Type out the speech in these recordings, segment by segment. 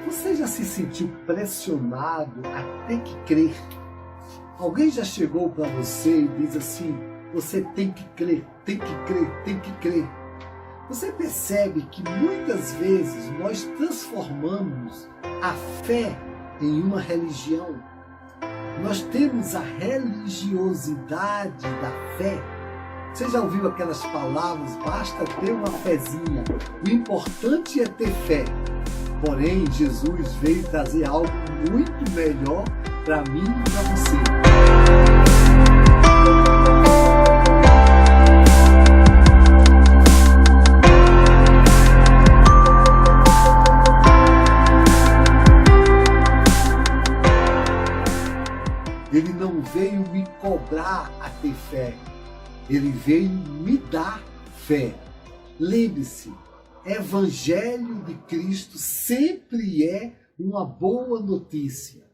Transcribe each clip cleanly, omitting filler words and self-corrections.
Você já se sentiu pressionado a ter que crer? Alguém já chegou para você e diz assim: você tem que crer, tem que crer, tem que crer. Você percebe que muitas vezes nós transformamos a fé em uma religião. Nós temos a religiosidade da fé. Você já ouviu aquelas palavras? Basta ter uma fezinha. O importante é ter fé. Porém, Jesus veio trazer algo muito melhor para mim e para você. Ele não veio me cobrar a ter fé. Ele veio me dar fé. Lembre-se, Evangelho de Cristo sempre é uma boa notícia.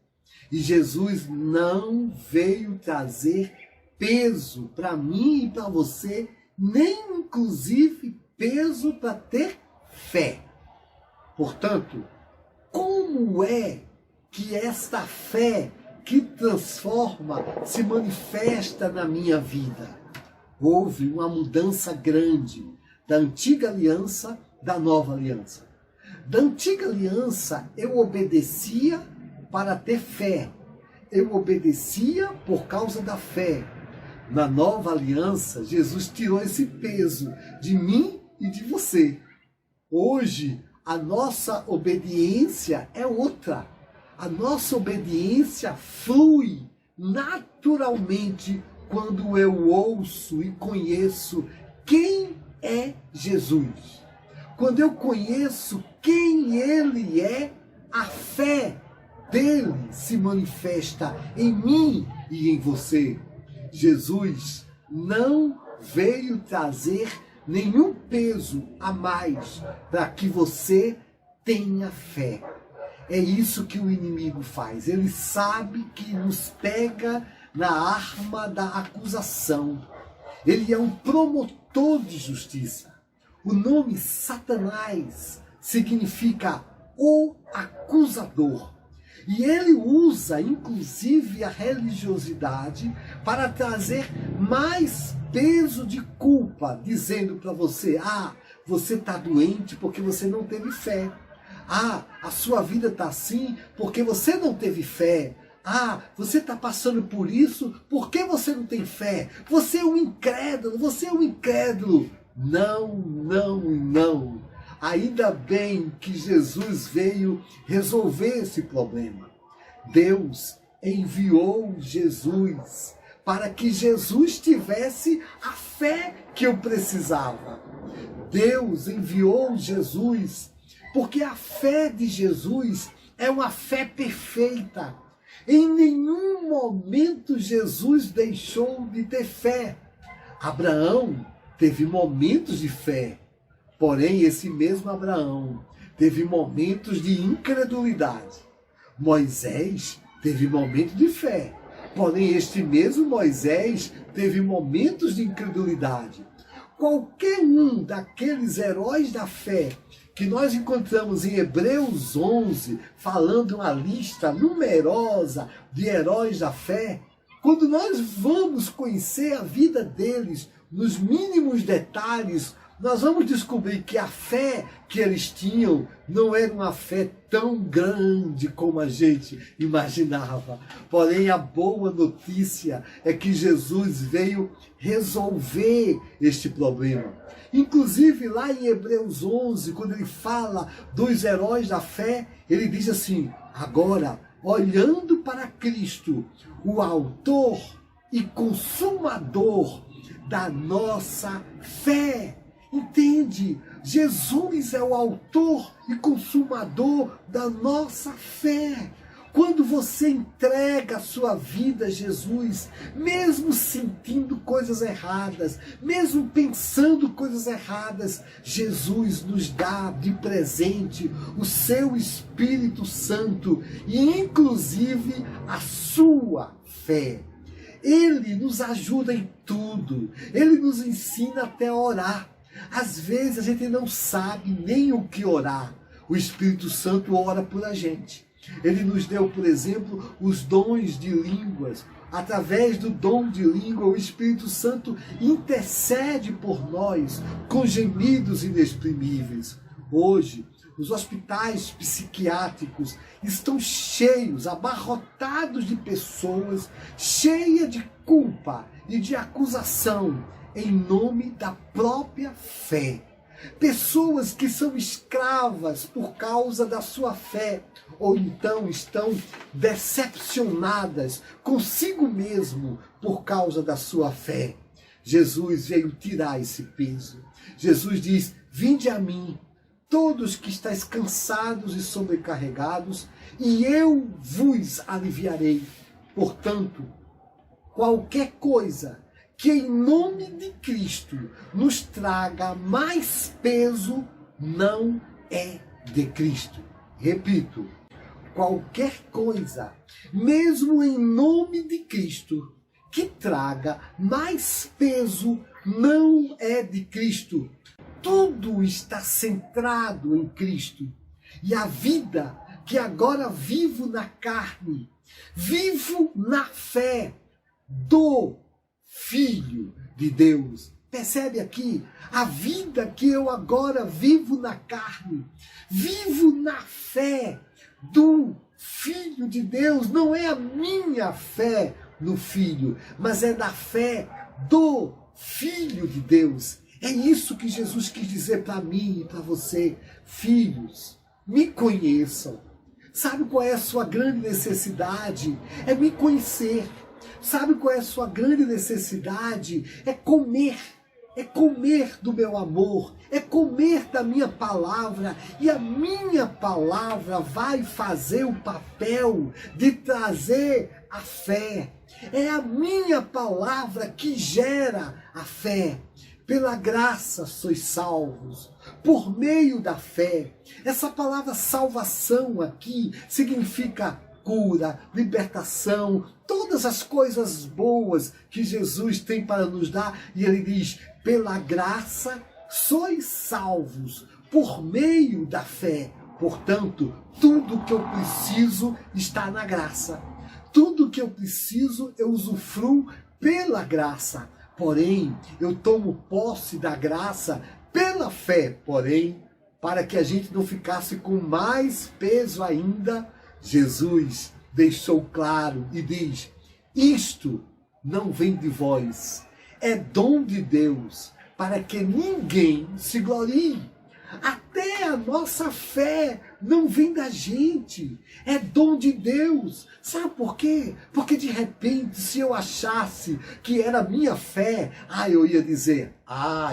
E Jesus não veio trazer peso para mim e para você, nem inclusive peso para ter fé. Portanto, como é que esta fé que transforma se manifesta na minha vida? Houve uma mudança grande da antiga aliança da nova aliança. Da antiga aliança eu obedecia para ter fé. Eu obedecia por causa da fé. Na nova aliança, Jesus tirou esse peso de mim e de você. Hoje, a nossa obediência é outra. A nossa obediência flui naturalmente quando eu ouço e conheço quem é Jesus. Quando eu conheço quem Ele é, a fé dele se manifesta em mim e em você. Jesus não veio trazer nenhum peso a mais para que você tenha fé. É isso que o inimigo faz. Ele sabe que nos pega na arma da acusação. Ele é um promotor de justiça. O nome Satanás significa o acusador. E ele usa, inclusive, a religiosidade para trazer mais peso de culpa, dizendo para você: você está doente porque você não teve fé. A sua vida está assim porque você não teve fé. Você está passando por isso porque você não tem fé. Você é um incrédulo, você é um incrédulo. Não, não, não. Ainda bem que Jesus veio resolver esse problema. Deus enviou Jesus para que Jesus tivesse a fé que eu precisava. Deus enviou Jesus porque a fé de Jesus é uma fé perfeita. Em nenhum momento Jesus deixou de ter fé. Abraão teve momentos de fé, porém esse mesmo Abraão teve momentos de incredulidade. Moisés teve momentos de fé, porém este mesmo Moisés teve momentos de incredulidade. Qualquer um daqueles heróis da fé que nós encontramos em Hebreus 11, falando uma lista numerosa de heróis da fé, quando nós vamos conhecer a vida deles nos mínimos detalhes, nós vamos descobrir que a fé que eles tinham não era uma fé tão grande como a gente imaginava. Porém, a boa notícia é que Jesus veio resolver este problema. Inclusive, lá em Hebreus 11, quando ele fala dos heróis da fé, ele diz assim: agora, olhando para Cristo, o autor e consumador da nossa fé. Entende? Jesus é o autor e consumador da nossa fé. Quando você entrega a sua vida a Jesus, mesmo sentindo coisas erradas, mesmo pensando coisas erradas, Jesus nos dá de presente o seu Espírito Santo e inclusive a sua fé. Ele nos ajuda em tudo, ele nos ensina até a orar. Às vezes a gente não sabe nem o que orar. O Espírito Santo ora por a gente. Ele nos deu, por exemplo, os dons de línguas. Através do dom de língua, o Espírito Santo intercede por nós com gemidos inexprimíveis. Hoje, os hospitais psiquiátricos estão cheios, abarrotados de pessoas cheias de culpa e de acusação em nome da própria fé. Pessoas que são escravas por causa da sua fé, ou então estão decepcionadas consigo mesmo por causa da sua fé. Jesus veio tirar esse peso. Jesus diz: vinde a mim, todos que estáis cansados e sobrecarregados, e eu vos aliviarei. Portanto, qualquer coisa que em nome de Cristo nos traga mais peso, não é de Cristo. Repito, qualquer coisa, mesmo em nome de Cristo, que traga mais peso, não é de Cristo. Tudo está centrado em Cristo. E a vida que agora vivo na carne, vivo na fé do Filho de Deus. Percebe aqui? A vida que eu agora vivo na carne, vivo na fé do Filho de Deus. Não é a minha fé no Filho, mas é da fé do Filho de Deus. É isso que Jesus quis dizer para mim e para você. Filhos, me conheçam. Sabe qual é a sua grande necessidade? É me conhecer. Sabe qual é a sua grande necessidade? É comer do meu amor, é comer da minha palavra, e a minha palavra vai fazer o papel de trazer a fé. É a minha palavra que gera a fé. Pela graça sois salvos, por meio da fé. Essa palavra salvação aqui significa cura, libertação, todas as coisas boas que Jesus tem para nos dar. E ele diz: pela graça sois salvos, por meio da fé. Portanto, tudo que eu preciso está na graça. Tudo que eu preciso eu usufruo pela graça. Porém, eu tomo posse da graça pela fé. Porém, para que a gente não ficasse com mais peso ainda, Jesus deixou claro e diz: isto não vem de vós, é dom de Deus, para que ninguém se glorie. Até a nossa fé não vem da gente, é dom de Deus. Sabe por quê? Porque de repente, se eu achasse que era minha fé, eu ia dizer: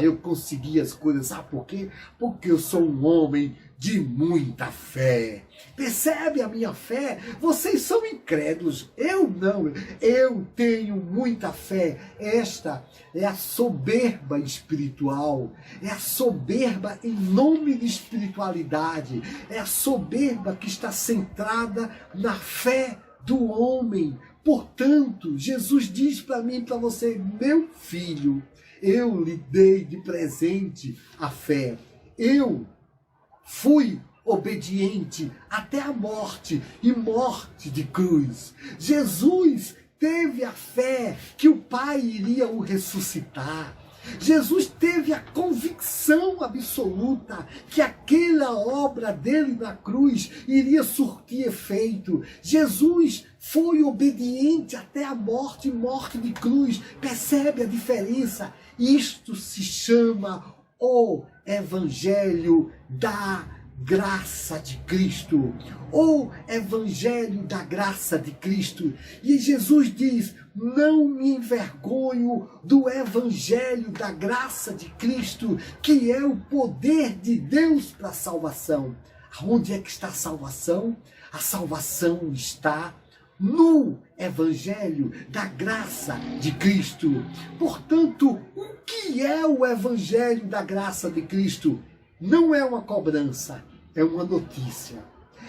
eu consegui as coisas. Sabe por quê? Porque eu sou um homem de muita fé. Percebe a minha fé? Vocês são incrédulos, eu não. Eu tenho muita fé. Esta é a soberba espiritual, é a soberba em nome de espiritualidade, é a soberba que está centrada na fé do homem. Portanto, Jesus diz para mim e para você: meu filho, eu lhe dei de presente a fé. Eu fui obediente até a morte, e morte de cruz. Jesus teve a fé que o Pai iria o ressuscitar. Jesus teve a convicção absoluta que aquela obra dele na cruz iria surtir efeito. Jesus foi obediente até a morte, morte de cruz. Percebe a diferença? Isto se chama o Evangelho da graça de Cristo, o Evangelho da graça de Cristo. E Jesus diz: não me envergonho do Evangelho da graça de Cristo, que é o poder de Deus para a salvação. Onde é que está a salvação? A salvação está no Evangelho da graça de Cristo. Portanto, o que é o Evangelho da graça de Cristo? Não é uma cobrança, é uma notícia.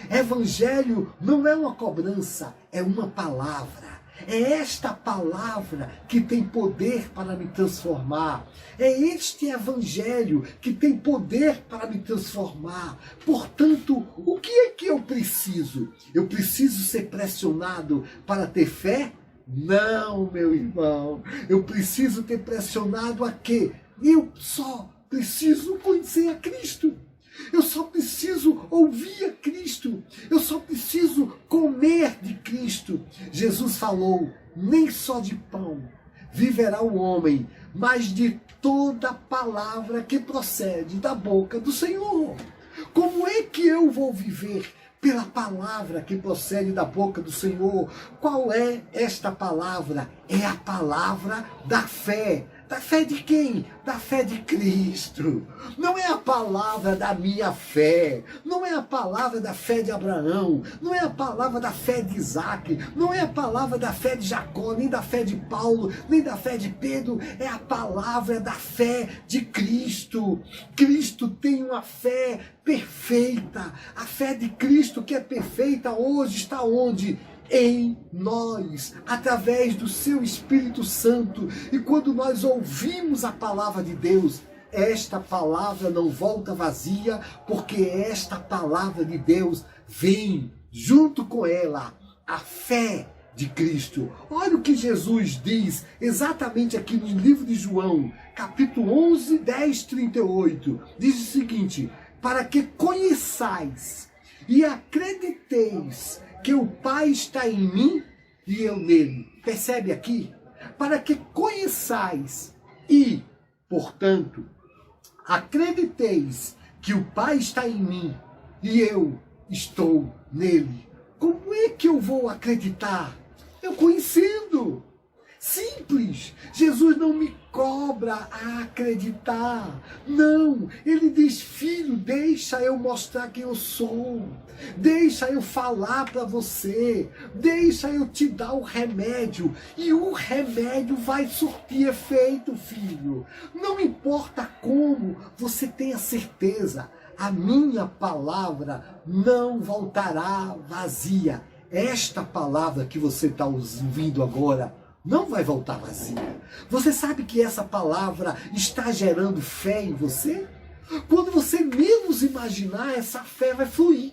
Evangelho não é uma cobrança, é uma palavra. É esta palavra que tem poder para me transformar. É este evangelho que tem poder para me transformar. Portanto, o que é que eu preciso? Eu preciso ser pressionado para ter fé? Não, meu irmão. Eu preciso ter pressionado a quê? Eu só preciso conhecer a Cristo. Eu só preciso ouvir a Cristo. Eu só preciso comer de Cristo. Jesus falou, nem só de pão viverá o homem, mas de toda palavra que procede da boca do Senhor. Como é que eu vou viver? Pela palavra que procede da boca do Senhor. Qual é esta palavra? É a palavra da fé. Da fé de quem? Da fé de Cristo. Não é a palavra da minha fé. Não é a palavra da fé de Abraão. Não é a palavra da fé de Isaac. Não é a palavra da fé de Jacó, nem da fé de Paulo, nem da fé de Pedro. É a palavra da fé de Cristo. Cristo tem uma fé perfeita. A fé de Cristo que é perfeita hoje está onde? Em nós, através do seu Espírito Santo. E quando nós ouvimos a palavra de Deus, esta palavra não volta vazia, porque esta palavra de Deus vem junto com ela a fé de Cristo. Olha o que Jesus diz exatamente aqui no livro de João, capítulo 11, 10, 38. Diz o seguinte: para que conheçais e acrediteis que o Pai está em mim e eu nele. Percebe aqui? Para que conheçais e, portanto, acrediteis que o Pai está em mim e eu estou nele. Como é que eu vou acreditar? Eu conhecendo. Simples. Jesus não me cobra a acreditar. Não. Ele diz, filho, deixa eu mostrar quem eu sou. Deixa eu falar para você. Deixa eu te dar o remédio. E o remédio vai surtir efeito, filho. Não importa como, você tenha certeza. A minha palavra não voltará vazia. Esta palavra que você está ouvindo agora não vai voltar vazia. Você sabe que essa palavra está gerando fé em você? Quando você menos imaginar, essa fé vai fluir.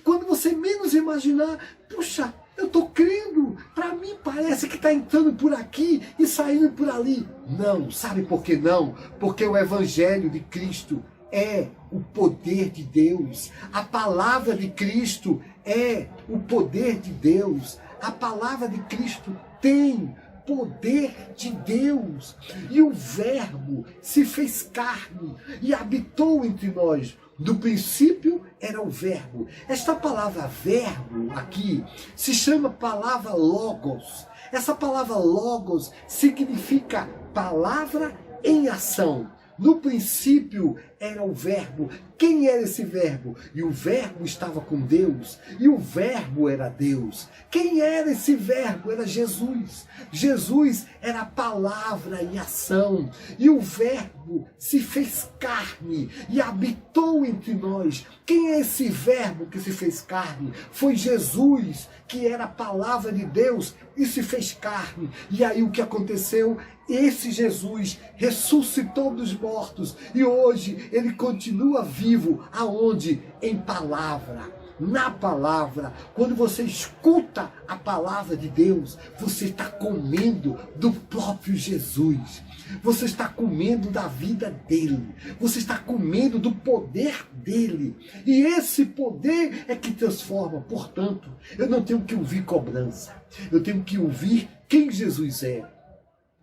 Quando você menos imaginar, puxa, eu estou crendo, para mim parece que está entrando por aqui e saindo por ali. Não, sabe por que não? Porque o Evangelho de Cristo é o poder de Deus. A palavra de Cristo é o poder de Deus. A palavra de Cristo tem poder de Deus. E o Verbo se fez carne e habitou entre nós. Do princípio era o Verbo. Esta palavra verbo aqui se chama palavra logos. Essa palavra logos significa palavra em ação. No princípio era o Verbo. Quem era esse Verbo? E o Verbo estava com Deus. E o Verbo era Deus. Quem era esse Verbo? Era Jesus. Jesus era a palavra em ação. E o Verbo se fez carne e habitou entre nós. Quem é esse Verbo que se fez carne? Foi Jesus, que era a palavra de Deus e se fez carne. E aí o que aconteceu? Esse Jesus ressuscitou dos mortos e hoje ele continua vivo. Aonde? Em palavra. Na palavra. Quando você escuta a palavra de Deus, você está comendo do próprio Jesus. Você está comendo da vida dele. Você está comendo do poder dele. E esse poder é que transforma. Portanto, eu não tenho que ouvir cobrança. Eu tenho que ouvir quem Jesus é.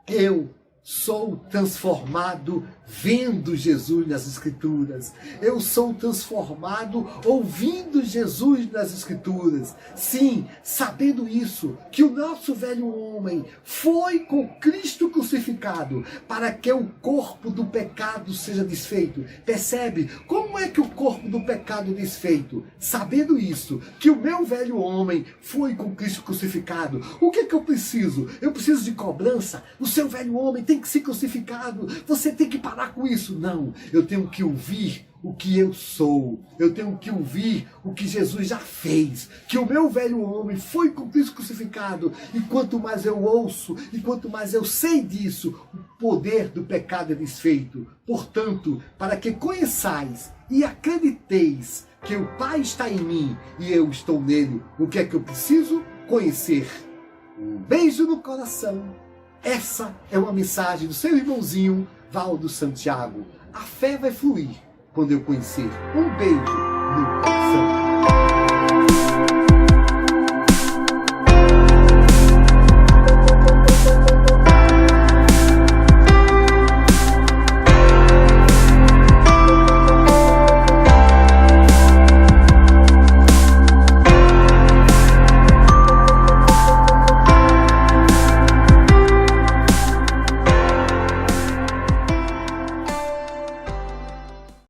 Eu sou transformado vendo Jesus nas Escrituras. Eu sou transformado ouvindo Jesus nas Escrituras. Sim, sabendo isso, que o nosso velho homem foi com Cristo crucificado para que o corpo do pecado seja desfeito. Percebe? Como é que o corpo do pecado é desfeito? Sabendo isso, que o meu velho homem foi com Cristo crucificado. O que é que eu preciso? Eu preciso de cobrança? O seu velho homem tem que ser crucificado. Você tem que parar com isso. Não, eu tenho que ouvir o que eu sou. Eu tenho que ouvir o que Jesus já fez. Que o meu velho homem foi com Cristo crucificado. E quanto mais eu ouço, e quanto mais eu sei disso, o poder do pecado é desfeito. Portanto, para que conheçais e acrediteis que o Pai está em mim e eu estou nele, o que é que eu preciso? Conhecer. Um beijo no coração. Essa é uma mensagem do seu irmãozinho Valdo Santiago. A fé vai fluir quando eu conhecer. Um beijo no